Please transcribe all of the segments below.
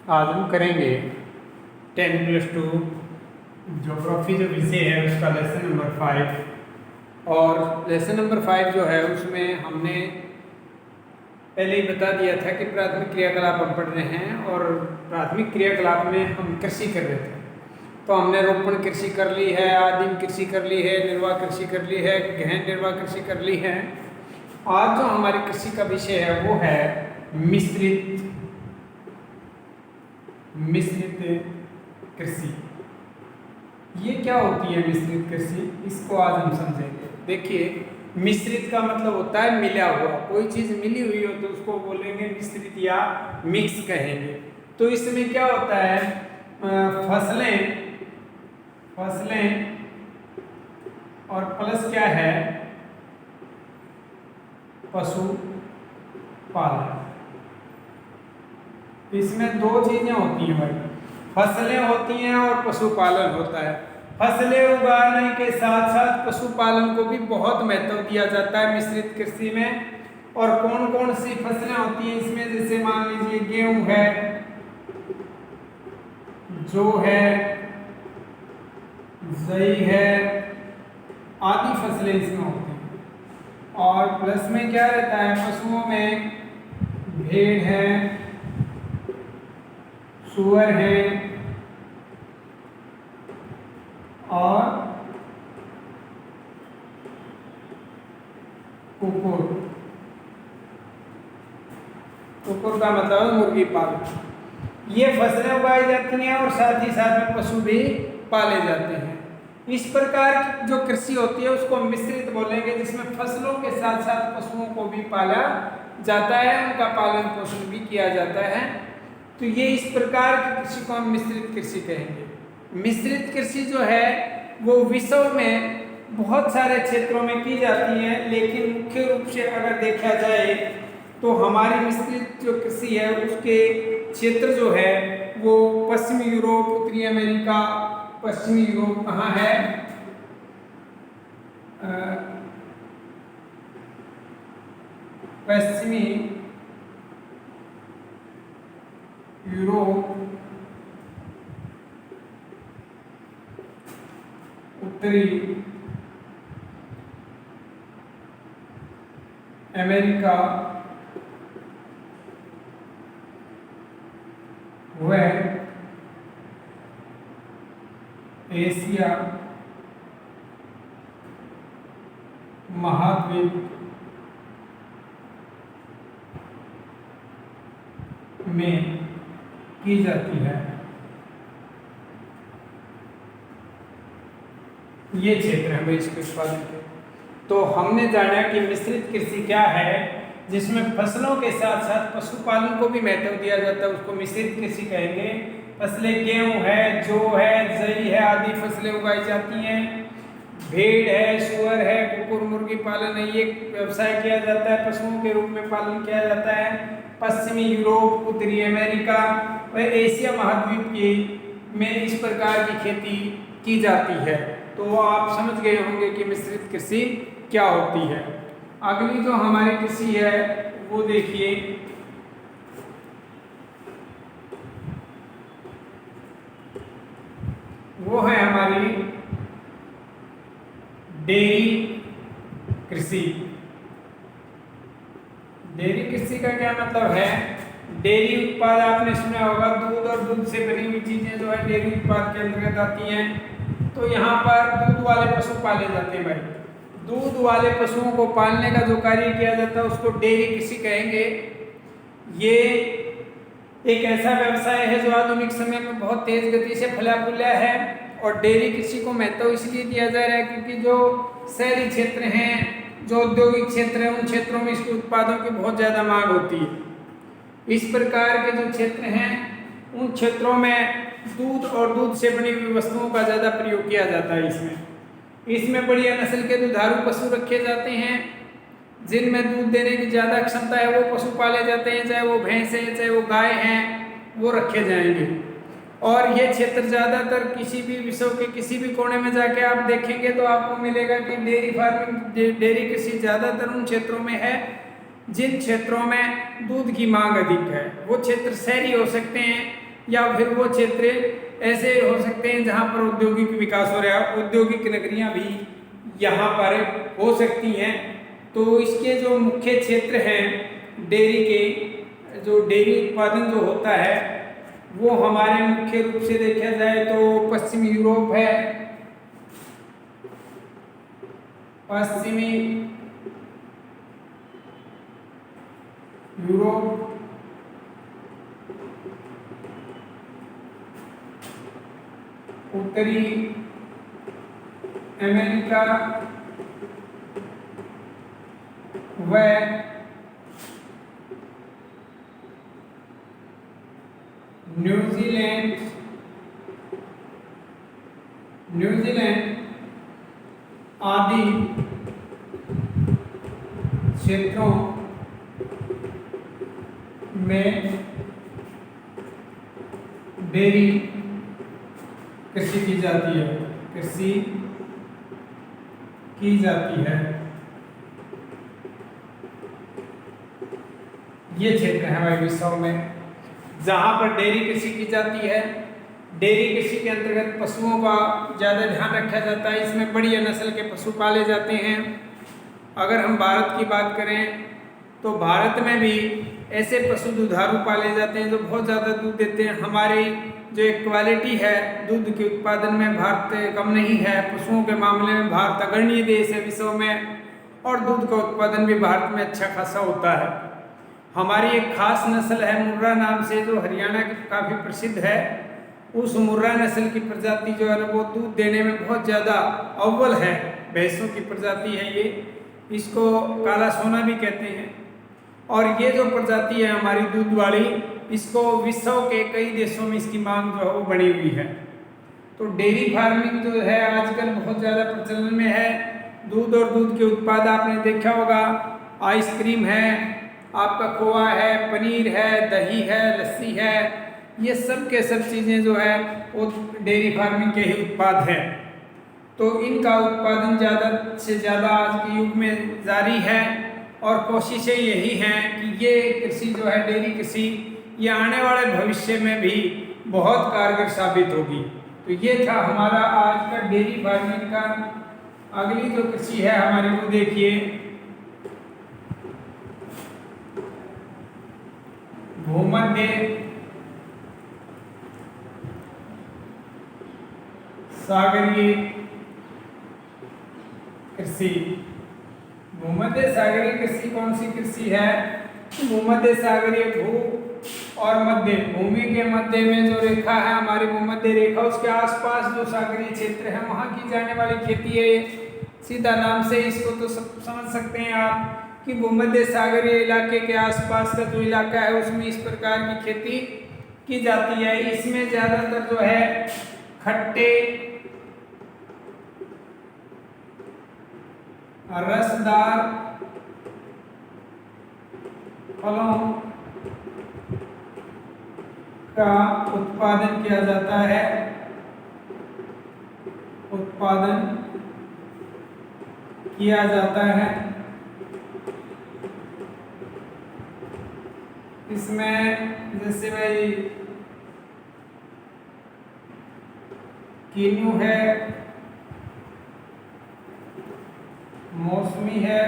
आज हम करेंगे 10+2 ज्योग्राफी जो विषय है उसका लेसन नंबर 5। और लेसन नंबर 5 जो है उसमें हमने पहले ही बता दिया था कि प्राथमिक क्रियाकलाप हम पढ़ रहे हैं और प्राथमिक क्रियाकलाप में हम कृषि कर रहे थे। तो हमने रोपण कृषि कर ली है, आदिम कृषि कर ली है, निर्वाह कृषि कर ली है, गहन निर्वाह कृषि कर ली है। आज जो हमारी कृषि का विषय है वो है मिश्रित कृषि। ये क्या होती है मिश्रित कृषि, इसको आज हम समझेंगे। देखिए, मिश्रित का मतलब होता है मिला हुआ। कोई चीज मिली हुई हो तो उसको बोलेंगे मिश्रित या मिक्स कहेंगे। तो इसमें क्या होता है, फसलें और प्लस क्या है, पशुपालन। इसमें दो चीजें होती हैं भाई, फसलें होती हैं और पशुपालन होता है। फसलें उगाने के साथ साथ पशुपालन को भी बहुत महत्व दिया जाता है मिश्रित कृषि में। और कौन कौन सी फसलें होती हैं इसमें, जैसे मान लीजिए गेहूं है, जौ है, जई है, आदि फसलें इसमें होती हैं। और प्लस में क्या रहता है, पशुओं में भेड़ है, सूअर है और कुकुर का मतलब है मुर्गी पालन। ये फसलें उगाई जाती हैं और साथ ही साथ में पशु भी पाले जाते हैं। इस प्रकार की जो कृषि होती है उसको मिश्रित बोलेंगे, जिसमें फसलों के साथ साथ पशुओं को भी पाला जाता है, उनका पालन पोषण भी किया जाता है। तो ये इस प्रकार की कृषि को हम मिश्रित कृषि कहेंगे। मिश्रित कृषि जो है वो विश्व में बहुत सारे क्षेत्रों में की जाती है, लेकिन मुख्य रूप से अगर देखा जाए तो हमारी मिश्रित जो कृषि है उसके क्षेत्र जो है वो पश्चिमी यूरोप, उत्तरी अमेरिका, पश्चिमी यूरोप कहाँ है, पश्चिमी यूरोप, उत्तरी अमेरिका व एशिया महाद्वीप में की जाती है। ये क्षेत्र है भाई इसके उत्पादन के। तो हमने जाना कि मिश्रित कृषि क्या है, जिसमें फसलों के साथ साथ पशुपालन को भी महत्व दिया जाता है, उसको मिश्रित कृषि कहेंगे। फसलें गेहूं है, जौ है, जई है आदि फसलें उगाई जाती हैं। भेड़ है, सूअर है, कुकुर मुर्गी पालन है, ये व्यवसाय किया जाता है, पशुओं के रूप में पालन किया जाता है। पश्चिमी यूरोप, उत्तरी अमेरिका व एशिया महाद्वीप की में इस प्रकार की खेती की जाती है। तो आप समझ गए होंगे कि मिश्रित कृषि क्या होती है। अगली जो हमारी कृषि है वो देखिए, वो है हमारी डेयरी कृषि। डेयरी कृषि का क्या मतलब है, डेयरी उत्पाद आपने सुना होगा, दूध और दूध से बनी हुई चीजें जो है डेयरी उत्पाद के अंतर्गत आती हैं। तो यहाँ पर दूध वाले पशु पाले जाते हैं भाई। दूध वाले पशुओं को पालने का जो कार्य किया जाता है उसको डेयरी कृषि कहेंगे। ये एक ऐसा व्यवसाय है जो आधुनिक समय में बहुत तेज गति से फला फूला है। और डेयरी कृषि को महत्व इसलिए दिया जा रहा है क्योंकि जो शहरी क्षेत्र हैं, जो औद्योगिक क्षेत्र हैं, उन क्षेत्रों में इसके उत्पादों की बहुत ज़्यादा मांग होती है। इस प्रकार के जो क्षेत्र हैं उन क्षेत्रों में दूध और दूध से बनी हुई वस्तुओं का ज़्यादा प्रयोग किया जाता है। इसमें बढ़िया नस्ल के दुधारू पशु रखे जाते हैं, जिनमें दूध देने की ज़्यादा क्षमता है, वो पशु पाले जाते हैं, चाहे वो भैंस है, चाहे वो गाय हैं, वो रखे जाएंगे। और ये क्षेत्र ज़्यादातर किसी भी विश्व के किसी भी कोने में जाके आप देखेंगे तो आपको मिलेगा कि डेयरी फार्मिंग, डेयरी कृषि ज़्यादातर उन क्षेत्रों में है जिन क्षेत्रों में दूध की मांग अधिक है। वो क्षेत्र शहरी हो सकते हैं या फिर वो क्षेत्र ऐसे हो सकते हैं जहाँ पर औद्योगिक विकास हो रहा है, औद्योगिक नगरियाँ भी यहाँ पर हो सकती हैं। तो इसके जो मुख्य क्षेत्र हैं डेयरी के, जो डेयरी उत्पादन जो होता है वो हमारे मुख्य रूप से देखा जाए तो पश्चिमी यूरोप है, पश्चिमी यूरोप, उत्तरी अमेरिका व न्यूजीलैंड आदि क्षेत्रों में डेयरी कृषि की जाती है, कृषि की जाती है। ये क्षेत्र है हमारे विश्व में जहाँ पर डेयरी कृषि की जाती है। डेयरी कृषि के अंतर्गत पशुओं का ज़्यादा ध्यान रखा जाता है, इसमें बढ़िया नस्ल के पशु पाले जाते हैं। अगर हम भारत की बात करें तो भारत में भी ऐसे पशु दुधारू पाले जाते हैं जो बहुत ज़्यादा दूध देते हैं। हमारी जो एक क्वालिटी है दूध के उत्पादन में भारत कम नहीं है, पशुओं के मामले में भारत अग्रणी देश है विश्व में, और दूध का उत्पादन भी भारत में अच्छा खासा होता है। हमारी एक खास नस्ल है मुर्रा नाम से, जो हरियाणा की काफ़ी प्रसिद्ध है। उस मुर्रा नस्ल की प्रजाति जो है ना वो दूध देने में बहुत ज़्यादा अव्वल है, भैंसों की प्रजाति है ये, इसको काला सोना भी कहते हैं। और ये जो प्रजाति है हमारी दूध वाली, इसको विश्व के कई देशों में इसकी मांग जो है वो बढ़ी हुई है। तो डेयरी फार्मिंग जो है आजकल बहुत ज़्यादा प्रचलन में है। दूध और दूध के उत्पाद आपने देखा होगा, आइसक्रीम है, आपका खोआ है, पनीर है, दही है, लस्सी है, ये सब के सब चीज़ें जो है वो डेयरी फार्मिंग के ही उत्पाद हैं। तो इनका उत्पादन ज़्यादा से ज़्यादा आज के युग में जारी है और कोशिशें यही हैं कि ये कृषि जो है डेयरी कृषि, ये आने वाले भविष्य में भी बहुत कारगर साबित होगी। तो ये था हमारा आज का डेयरी फार्मिंग का। अगली जो कृषि है हमारी वो देखिए, भूमध्य सागरीय कृषि। भूमध्य सागरीय कृषि कौन सी कृषि है? भूमध्य सागरीय भू और मध्य, भूमि के मध्य में जो रेखा है हमारी भूमध्य रेखा, उसके आसपास जो सागरीय क्षेत्र है वहाँ की जाने वाली खेती है। सीधा नाम से इसको तो समझ सकते हैं आप कि भूमध्य सागरीय इलाके के आसपास का जो इलाका है उसमें इस प्रकार की खेती की जाती है। इसमें ज़्यादातर जो है खट्टे रसदार फलों का उत्पादन किया जाता है, उत्पादन किया जाता है। इसमें जैसे भाई कीनू है, मौसमी है,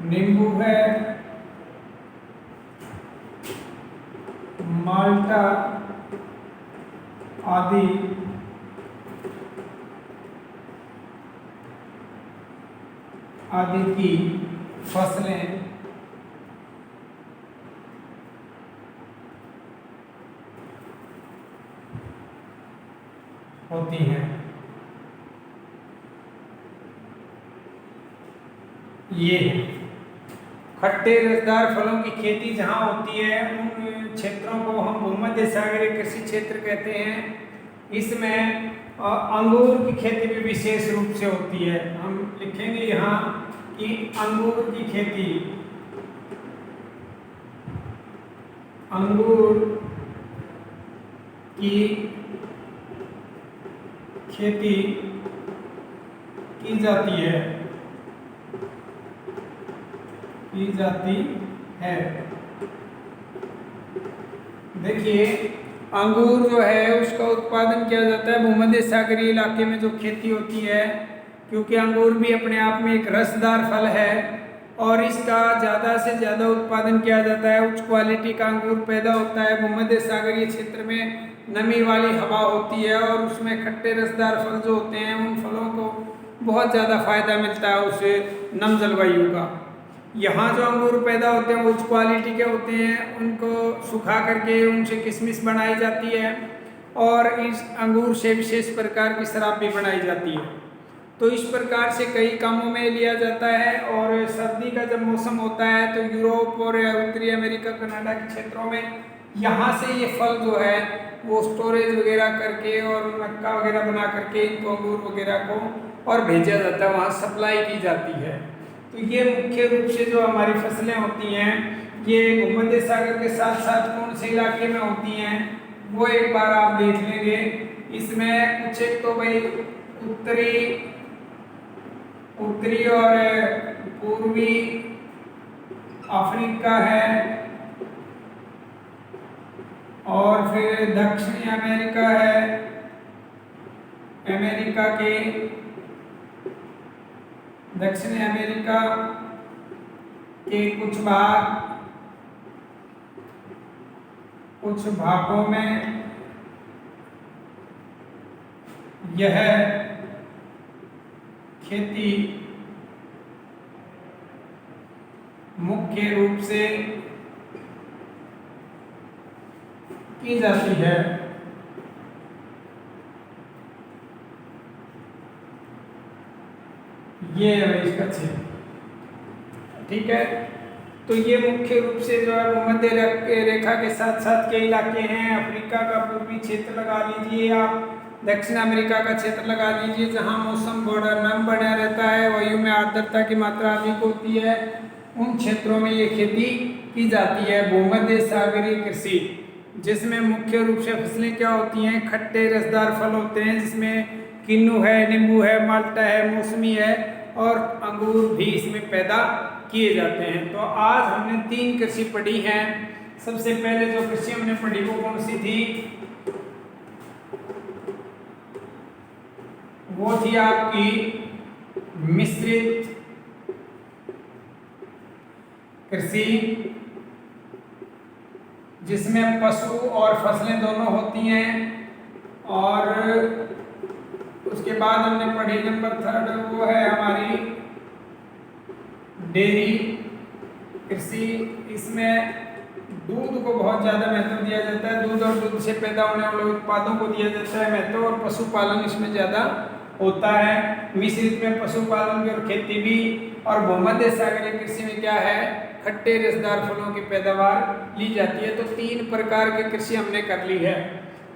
नींबू है, माल्टा आदि की फसलें होती हैं। ये खट्टे रसदार फलों की खेती जहाँ होती है उन क्षेत्रों को हम भूमध्य सागरीय कृषि क्षेत्र कहते हैं। इसमें अंगूर की खेती भी विशेष रूप से होती है। हम लिखेंगे यहाँ कि अंगूर की खेती, अंगूर की खेती की जाती है, की जाती है। देखिए अंगूर जो है उसका उत्पादन किया जाता है भूमध्य सागरीय इलाके में जो खेती होती है, क्योंकि अंगूर भी अपने आप में एक रसदार फल है और इसका ज़्यादा से ज़्यादा उत्पादन किया जाता है। उच्च क्वालिटी का अंगूर पैदा होता है भूमध्य सागरीय क्षेत्र में। नमी वाली हवा होती है और उसमें खट्टे रसदार फल जो होते हैं उन फलों को बहुत ज़्यादा फायदा मिलता है उस नम जलवायु का। यहाँ जो अंगूर पैदा होते हैं वो उच्च क्वालिटी के होते हैं, उनको सुखा करके उनसे किशमिश बनाई जाती है और इस अंगूर से विशेष प्रकार की शराब भी बनाई जाती है। तो इस प्रकार से कई कामों में लिया जाता है। और सर्दी का जब मौसम होता है तो यूरोप और उत्तरी अमेरिका कनाडा के क्षेत्रों में यहाँ से ये फल जो है वो स्टोरेज वगैरह करके और मक्का वगैरह बना करके इनको अंगूर वगैरह को और भेजा जाता है, वहाँ सप्लाई की जाती है। तो ये मुख्य रूप से जो हमारी फसलें होती हैं ये भूमध्य सागर के साथ साथ कौन से इलाके में होती हैं वो एक बार आप देख लेंगे। इसमें कुछ एक तो भाई उत्तरी और पूर्वी अफ्रीका है और फिर दक्षिणी अमेरिका है। अमेरिका के दक्षिणी अमेरिका के कुछ भागों में यह खेती मुख्य रूप से की जाती है। ये है इसका क्षेत्र, ठीक है। तो ये मुख्य रूप से जो है भूमध्य रेखा के साथ साथ के इलाके हैं। अफ्रीका का पूर्वी क्षेत्र लगा लीजिए आप, दक्षिण अमेरिका का क्षेत्र लगा लीजिए जहाँ मौसम बड़ा नम बना रहता है, वायु में आर्द्रता की मात्रा अधिक होती है, उन क्षेत्रों में ये खेती की जाती है भूमध्य सागरीय कृषि, जिसमें मुख्य रूप से फसलें क्या होती हैं, खट्टे रसदार फल होते हैं जिसमें किन्नू है, नींबू है, माल्टा है, मौसमी है और अंगूर भी इसमें पैदा किए जाते हैं। तो आज हमने 3 कृषि पढ़ी हैं। सबसे पहले जो कृषि हमने पढ़ी वो कौन सी थी, वो थी आपकी मिश्रित कृषि, जिसमें पशु और फसलें दोनों होती हैं। और उसके बाद हमने पढ़ी नंबर 3 वो है हमारी डेयरी कृषि। इसमें दूध को बहुत ज़्यादा महत्व दिया जाता है, दूध और दूध से पैदा होने वाले उत्पादों को दिया जाता है महत्व, और पशुपालन इसमें ज़्यादा होता है। मिश्रित में पशुपालन की और खेती भी, और भूमध्य सागरीय कृषि में क्या है, खट्टे रसदार फलों की पैदावार ली जाती है। तो 3 प्रकार की कृषि हमने कर ली है।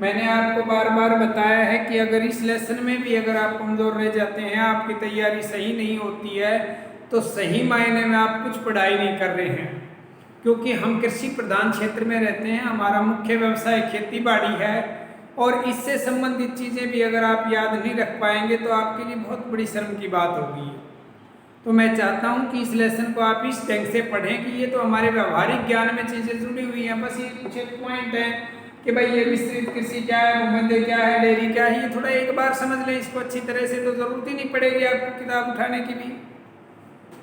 मैंने आपको बार बार बताया है कि अगर इस लेसन में भी अगर आप कमज़ोर रह जाते हैं, आपकी तैयारी सही नहीं होती है, तो सही मायने में आप कुछ पढ़ाई नहीं कर रहे हैं, क्योंकि हम कृषि प्रधान क्षेत्र में रहते हैं, हमारा मुख्य व्यवसाय खेती बाड़ी है, और इससे संबंधित चीज़ें भी अगर आप याद नहीं रख पाएंगे तो आपके लिए बहुत बड़ी शर्म की बात होगी। तो मैं चाहता हूं कि इस लेसन को आप इस ढंग से पढ़ें कि ये तो हमारे व्यवहारिक ज्ञान में चीज़ें जुड़ी हुई हैं। बस ये कुछ एक पॉइंट है कि भाई ये मिश्रित कृषि क्या है, भूमध्य क्या है, डेयरी क्या है, ये थोड़ा एक बार समझ लें इसको अच्छी तरह से, तो ज़रूरत ही नहीं पड़ेगी आपको किताब उठाने की भी।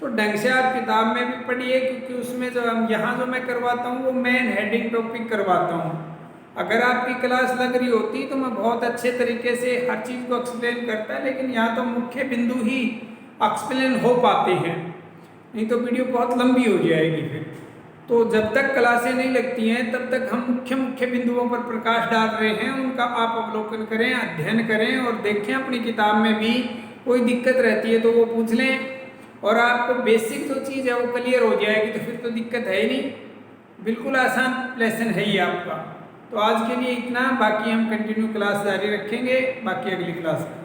तो ढंग से आप किताब में भी पढ़िए, क्योंकि उसमें जो हम यहाँ जो मैं करवाता हूँ वो मेन हेडिंग टॉपिक करवाता हूँ। अगर आपकी क्लास लग रही होती तो मैं बहुत अच्छे तरीके से हर चीज़ को एक्सप्लेन करता, लेकिन यहाँ तो मुख्य बिंदु ही एक्सप्लेन हो पाते हैं, नहीं तो वीडियो बहुत लंबी हो जाएगी फिर। तो जब तक क्लासें नहीं लगती हैं तब तक हम मुख्य बिंदुओं पर प्रकाश डाल रहे हैं, उनका आप अवलोकन करें, अध्ययन करें और देखें। अपनी किताब में भी कोई दिक्कत रहती है तो वो पूछ लें, और आपको बेसिक जो चीज़ है वो क्लियर हो जाएगी, तो फिर तो दिक्कत है ही नहीं, बिल्कुल आसान लेसन है ही आपका। तो आज के लिए इतना, बाकी हम कंटिन्यू क्लास जारी रखेंगे, बाकी अगली क्लास में।